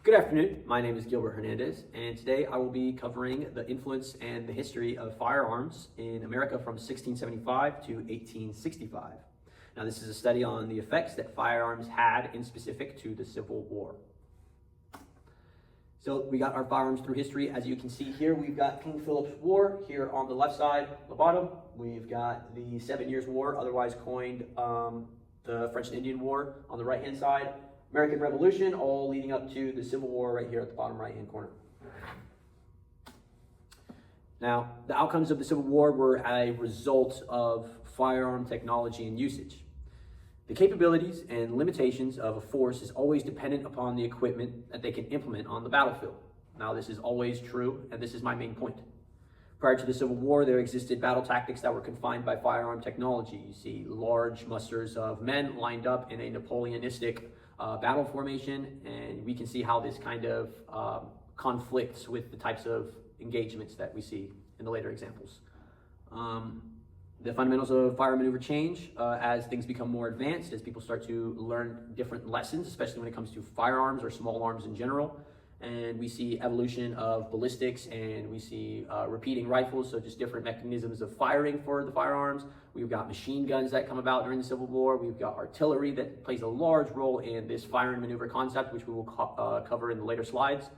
Good afternoon, my name is Gilbert Hernandez, and today I will be covering the influence and the history of firearms in America from 1675 to 1865. Now, this is a study on the effects that firearms had in specific to the Civil War. So we got our firearms through history. As you can see here, we've got King Philip's War here on the left side, the bottom. We've got the 7 Years' War, otherwise coined the French and Indian War, on the right-hand side. American Revolution, all leading up to the Civil War right here at the bottom right-hand corner. Now, the outcomes of the Civil War were a result of firearm technology and usage. The capabilities and limitations of a force is always dependent upon the equipment that they can implement on the battlefield. Now, this is always true, and this is my main point. Prior to the Civil War, there existed battle tactics that were confined by firearm technology. You see large musters of men lined up in a Napoleonistic battle formation, and we can see how this kind of conflicts with the types of engagements that we see in the later examples. The fundamentals of fire maneuver change as things become more advanced, as people start to learn different lessons, especially when it comes to firearms or small arms in general. And we see evolution of ballistics, and we see repeating rifles, so just different mechanisms of firing for the firearms. We've got machine guns that come about during the Civil War. We've got artillery that plays a large role in this fire and maneuver concept, which we will cover in the later slides.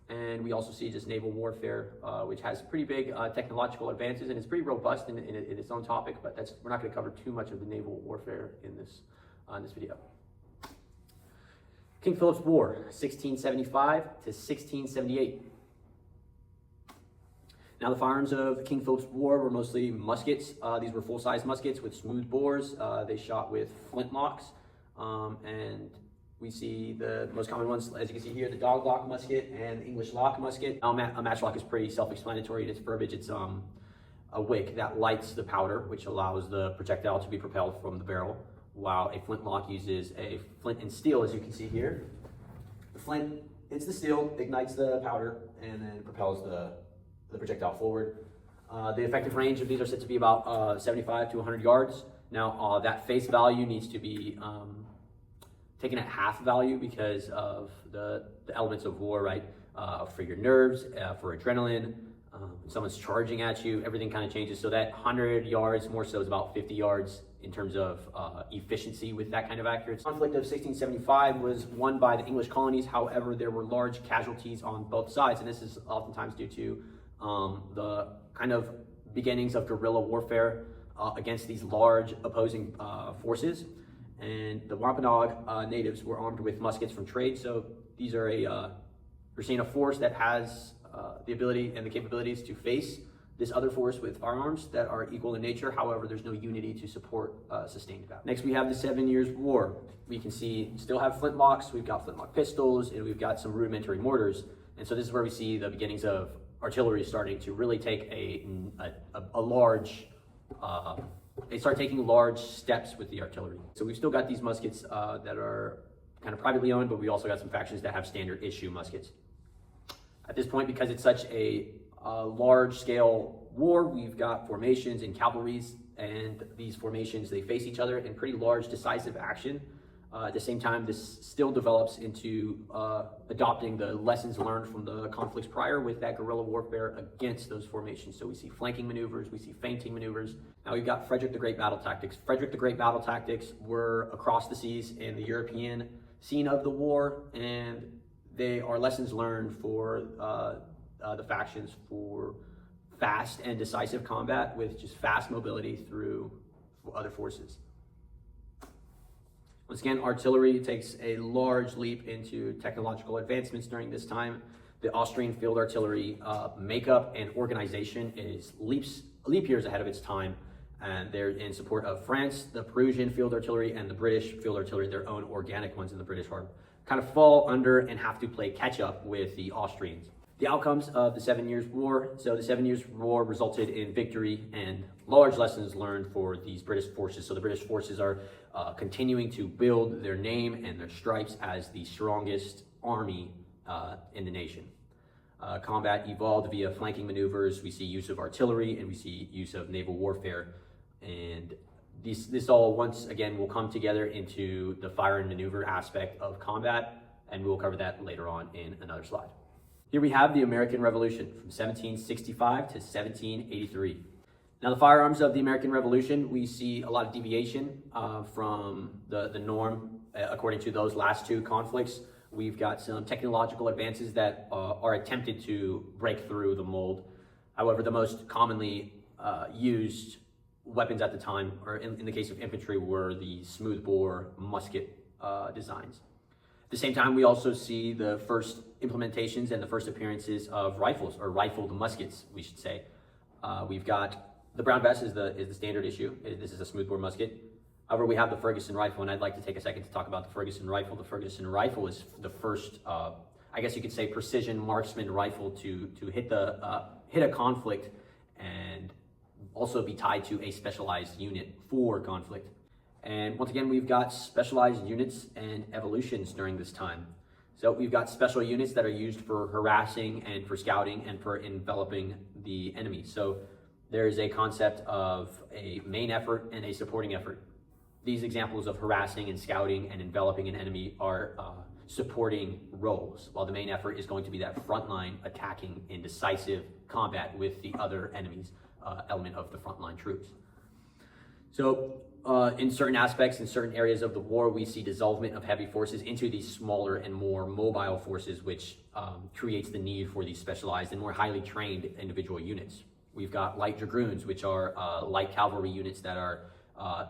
And we also see just naval warfare, which has pretty big technological advances, and it's pretty robust in its own topic, but we're not going to cover too much of the naval warfare in this video. King Philip's War, 1675 to 1678. Now, the firearms of King Philip's War were mostly muskets. These were full-size muskets with smooth bores. They shot with flintlocks, and we see the most common ones, as you can see here, the doglock musket and the English lock musket. Now, a matchlock is pretty self-explanatory in its verbiage. It's a wick that lights the powder, which allows the projectile to be propelled from the barrel, while a flintlock uses a flint and steel, as you can see here. The flint hits the steel, ignites the powder, and then propels the projectile forward. The effective range of these are said to be about 75 to 100 yards. Now, that face value needs to be taken at half value because of the elements of war, right? For your nerves, for adrenaline, someone's charging at you, everything kind of changes. So that 100 yards more so is about 50 yards in terms of efficiency with that kind of accuracy. The conflict of 1675 was won by the English colonies. However, there were large casualties on both sides, and this is oftentimes due to the kind of beginnings of guerrilla warfare against these large opposing forces. And the Wampanoag natives were armed with muskets from trade. So these are we're seeing a force that has the ability and the capabilities to face this other force with firearms that are equal in nature. However, there's no unity to support sustained battle. Next, we have the 7 Years' War. We can see, still have flintlocks, we've got flintlock pistols, and we've got some rudimentary mortars. And so this is where we see the beginnings of artillery starting to really take a large, they start taking large steps with the artillery. So we've still got these muskets that are kind of privately owned, but we also got some factions that have standard issue muskets. At this point, because it's such a large-scale war, we've got formations and cavalries, and these formations, they face each other in pretty large decisive action. At the same time, this still develops into adopting the lessons learned from the conflicts prior with that guerrilla warfare against those formations. So we see flanking maneuvers, we see feinting maneuvers. Now we've got Frederick the Great battle tactics. Frederick the Great battle tactics were across the seas in the European scene of the war, and they are lessons learned for the factions for fast and decisive combat with just fast mobility through other forces. Once again, artillery takes a large leap into technological advancements during this time. The Austrian field artillery makeup and organization is leap years ahead of its time, and they're in support of France, the Prussian field artillery, and the British field artillery, their own organic ones in the British Army, kind of fall under and have to play catch up with the Austrians. The outcomes of the 7 Years' War. So the 7 Years' War resulted in victory and large lessons learned for these British forces. So the British forces are continuing to build their name and their stripes as the strongest army in the nation. Combat evolved via flanking maneuvers. We see use of artillery, and we see use of naval warfare. And this all once again will come together into the fire and maneuver aspect of combat and we'll cover that later on in another slide. Here we have the American Revolution from 1765 to 1783. Now, the firearms of the American Revolution, we see a lot of deviation from the norm according to those last two conflicts. We've got some technological advances that are attempted to break through the mold. However, the most commonly used weapons at the time, or in the case of infantry, were the smoothbore musket designs. At the same time, we also see the first implementations and the first appearances of rifles, or rifled muskets, we should say. We've got the Brown Bess is the standard issue. This is a smoothbore musket. However, we have the Ferguson rifle, and I'd like to take a second to talk about the Ferguson rifle. The Ferguson rifle is the first, I guess you could say, precision marksman rifle to hit a conflict and also be tied to a specialized unit for conflict. And once again, we've got specialized units and evolutions during this time. So we've got special units that are used for harassing and for scouting and for enveloping the enemy. So there's a concept of a main effort and a supporting effort. These examples of harassing and scouting and enveloping an enemy are supporting roles, while the main effort is going to be that frontline attacking in decisive combat with the other enemy's element of the frontline troops. So in certain aspects, in certain areas of the war, we see dissolvement of heavy forces into these smaller and more mobile forces, which creates the need for these specialized and more highly trained individual units. We've got light dragoons, which are light cavalry units that are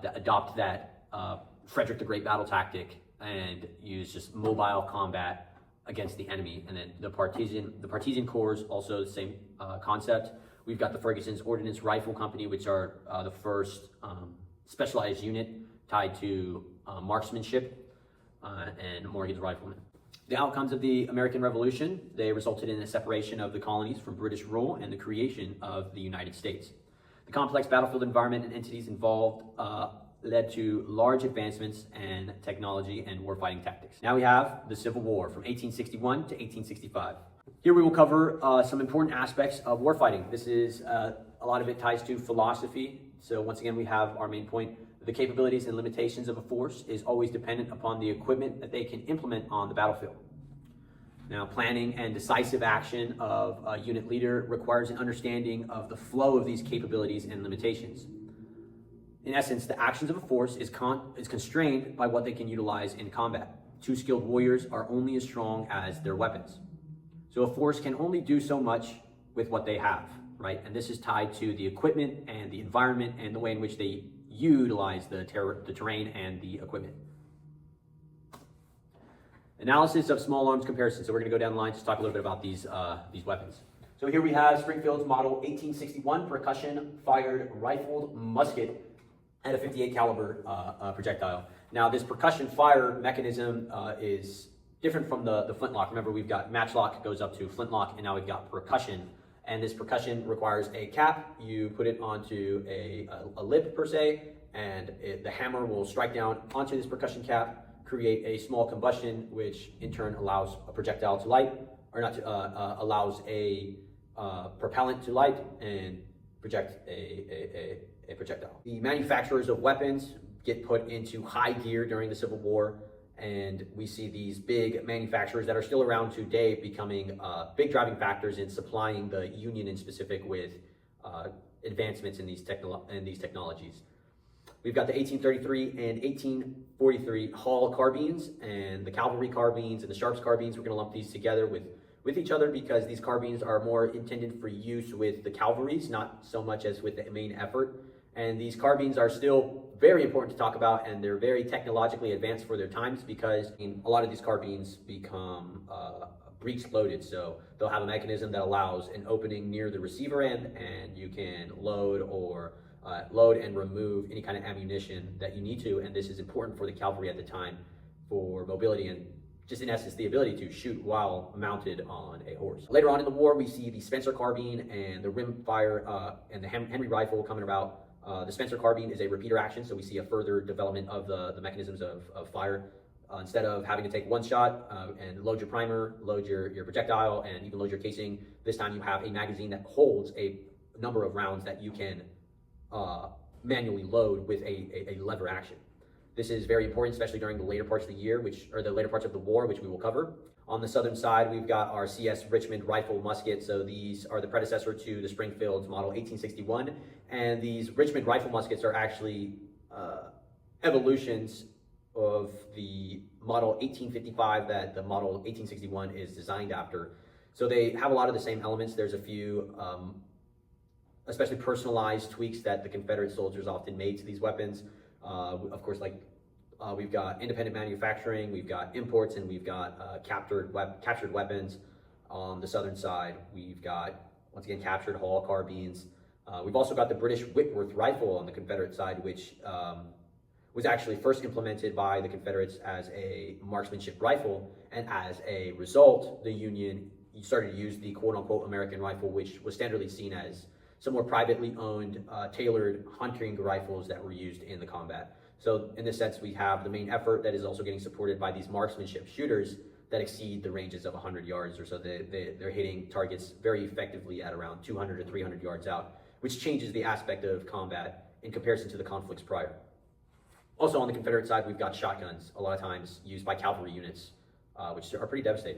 that adopt that Frederick the Great battle tactic and use just mobile combat against the enemy. And then the Partisan Corps, also the same concept. We've got the Ferguson's Ordnance Rifle Company, which are the first specialized unit tied to marksmanship, and Morgan's riflemen. The outcomes of the American Revolution, they resulted in a separation of the colonies from British rule and the creation of the United States. The complex battlefield environment and entities involved led to large advancements in technology and warfighting tactics. Now we have the Civil War from 1861 to 1865. Here we will cover some important aspects of warfighting. This is, a lot of it ties to philosophy. So once again, we have our main point. The capabilities and limitations of a force is always dependent upon the equipment that they can implement on the battlefield. Now, planning and decisive action of a unit leader requires an understanding of the flow of these capabilities and limitations. In essence, the actions of a force is constrained by what they can utilize in combat. Two skilled warriors are only as strong as their weapons. So a force can only do so much with what they have, right? And this is tied to the equipment and the environment and the way in which they utilize the terrain and the equipment. Analysis of small arms comparison. So we're going to go down the line to talk a little bit about these weapons. So here we have Springfield's Model 1861 percussion-fired rifled musket at a .58 caliber projectile. Now, this percussion fire mechanism is different from the flintlock. Remember, we've got matchlock goes up to flintlock, and now we've got percussion. And this percussion requires a cap. You put it onto a lip per se, and the hammer will strike down onto this percussion cap, create a small combustion, which in turn allows a projectile to light, or not to, allows a propellant to light and project a projectile. The manufacturers of weapons get put into high gear during the Civil War, and we see these big manufacturers that are still around today becoming big driving factors in supplying the Union in specific with advancements in these technologies. We've got the 1833 and 1843 Hall carbines and the cavalry carbines and the Sharps carbines. We're going to lump these together with each other because these carbines are more intended for use with the cavalries, not so much as with the main effort. And these carbines are still very important to talk about, and they're very technologically advanced for their times because a lot of these carbines become breech loaded. So they'll have a mechanism that allows an opening near the receiver end, and you can load and remove any kind of ammunition that you need to. And this is important for the cavalry at the time for mobility and just in essence the ability to shoot while mounted on a horse. Later on in the war, we see the Spencer carbine and the rimfire and the Henry rifle coming about. The Spencer carbine is a repeater action, so we see a further development of the mechanisms of fire. Instead of having to take one shot and load your primer, load your projectile, and even load your casing, this time you have a magazine that holds a number of rounds that you can manually load with a lever action. This is very important, especially during the later parts of the year, the later parts of the war, which we will cover. On the southern side, we've got our CS Richmond rifle muskets. So these are the predecessor to the Springfield's model 1861. And these Richmond rifle muskets are actually evolutions of the model 1855 that the model 1861 is designed after. So they have a lot of the same elements. There's a few, especially personalized tweaks that the Confederate soldiers often made to these weapons. Of course, we've got independent manufacturing, we've got imports, and we've got captured weapons. On the southern side, we've got, once again, captured Hall carbines. We've also got the British Whitworth rifle on the Confederate side, which was actually first implemented by the Confederates as a marksmanship rifle, and as a result, the Union started to use the quote-unquote American rifle, which was standardly seen as some more privately owned, tailored hunting rifles that were used in the combat. So in this sense, we have the main effort that is also getting supported by these marksmanship shooters that exceed the ranges of 100 yards or so. They're hitting targets very effectively at around 200 to 300 yards out, which changes the aspect of combat in comparison to the conflicts prior. Also on the Confederate side, we've got shotguns, a lot of times used by cavalry units, which are pretty devastating.